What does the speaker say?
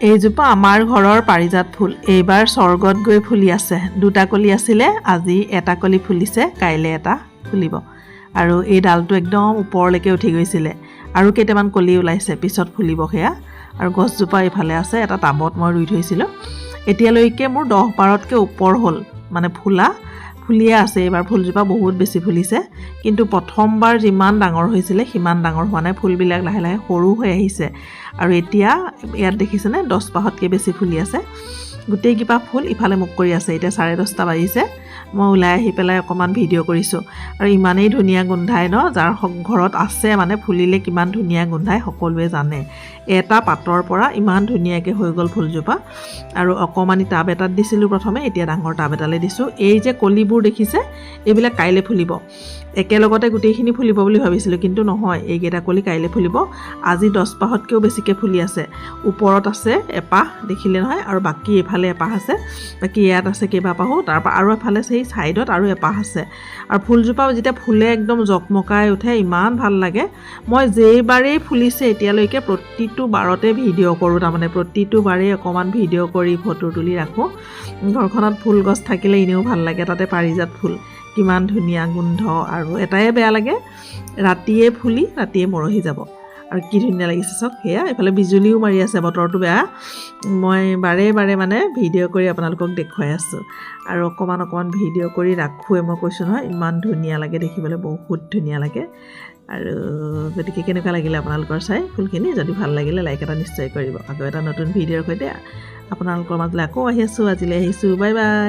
এইজোপা আমাৰ ঘৰৰ পাৰিজাত ফুল এইবাৰ স্বৰ্গত গৈ ফুলি আছে। দুটা কলি আছিলে, আজি এটা কলি ফুলিছে, কাইলৈ এটা ফুলিব। আৰু এই ডালটো একদম ওপৰলৈকে উঠি গৈছিলে আৰু কেইটামান কলি ওলাইছে, পিছত ফুলিব সেয়া। আৰু গছজোপা এইফালে আছে, এটা টাবত মই ৰুই থৈছিলোঁ। এতিয়ালৈকে মোৰ 10-12তকৈ ওপৰ হ'ল মানে ফুলিয়ে আছে। এইবাৰ ফুলজোপা বহুত বেছি ফুলিছে, কিন্তু প্ৰথমবাৰ যিমান ডাঙৰ হৈছিলে সিমান ডাঙৰ হোৱা নাই। ফুলবিলাক লাহে লাহে সৰু হৈ আহিছে আৰু এতিয়া ইয়াত দেখিছেনে 10পাহতকৈ বেছি ফুলি আছে। গোটেইকেইপা ফুল ইফালে মুখ কৰি আছে। এতিয়া 10:30 বাজিছে, মই ওলাই আহি পেলাই অকণমান ভিডিঅ' কৰিছোঁ। আৰু ইমানেই ধুনীয়া গোন্ধায় ন, যাৰ ঘৰত আছে মানে ফুলিলে কিমান ধুনীয়া গোন্ধায় সকলোৱে জানে। এটা পাতৰ পৰা ইমান ধুনীয়াকৈ হৈ গ'ল ফুলজোপা। আৰু অকণমানি টাব এটাত দিছিলোঁ প্ৰথমে, এতিয়া ডাঙৰ টাব এটালৈ দিছোঁ। এই যে কলিবোৰ দেখিছে, এইবিলাক কাইলৈ ফুলিব। একেলগতে গোটেইখিনি ফুলিব বুলি ভাবিছিলোঁ, কিন্তু নহয়, এইকেইটা কলি কাইলৈ ফুলিব। আজি 10পাহতকৈও বেছিকৈ ফুলি আছে। ওপৰত আছে এপাহ, দেখিলে নহয়, আৰু বাকী এইফালে এপাহ আছে, বাকী ইয়াত আছে কেইবাপাহো, তাৰপৰা আৰু এফালে সেই ছাইডত আৰু এপাহ আছে। আৰু ফুলজোপাও যেতিয়া ফুলে একদম জকমকাই উঠে, ইমান ভাল লাগে। মই যেইবাৰেই ফুলিছে এতিয়ালৈকে প্ৰতিটো বাৰতে ভিডিঅ' কৰোঁ, তাৰমানে প্ৰতিটো বাৰেই অকণমান ভিডিঅ' কৰি ফটো তুলি ৰাখোঁ। ঘৰখনত ফুল গছ থাকিলে এনেও ভাল লাগে, তাতে পাৰিজাত ফুল কিমান ধুনীয়া গোন্ধ। আৰু এটাই বেয়া লাগে, ৰাতিয়ে ফুলি ৰাতিয়ে মৰহি যাব। আৰু কি ধুনীয়া লাগিছে চাওক। সেয়া এইফালে বিজুলীও মাৰি আছে, বতৰটো বেয়া। মই বাৰে বাৰে মানে ভিডিঅ' কৰি আপোনালোকক দেখুৱাই আছোঁ আৰু অকণমান ভিডিঅ' কৰি ৰাখোঁৱে। মই কৈছোঁ নহয়, ইমান ধুনীয়া লাগে দেখিবলৈ, বহুত ধুনীয়া লাগে। আৰু গতিকে কেনেকুৱা লাগিলে আপোনালোকৰ চাই ফুলখিনি? যদি ভাল লাগিলে লাইক এটা নিশ্চয় কৰিব। আকৌ এটা নতুন ভিডিঅ'ৰ সৈতে আপোনালোকৰ মাজলৈ আকৌ আহি আছোঁ। আজিলৈ আহিছোঁ, বাই বাই।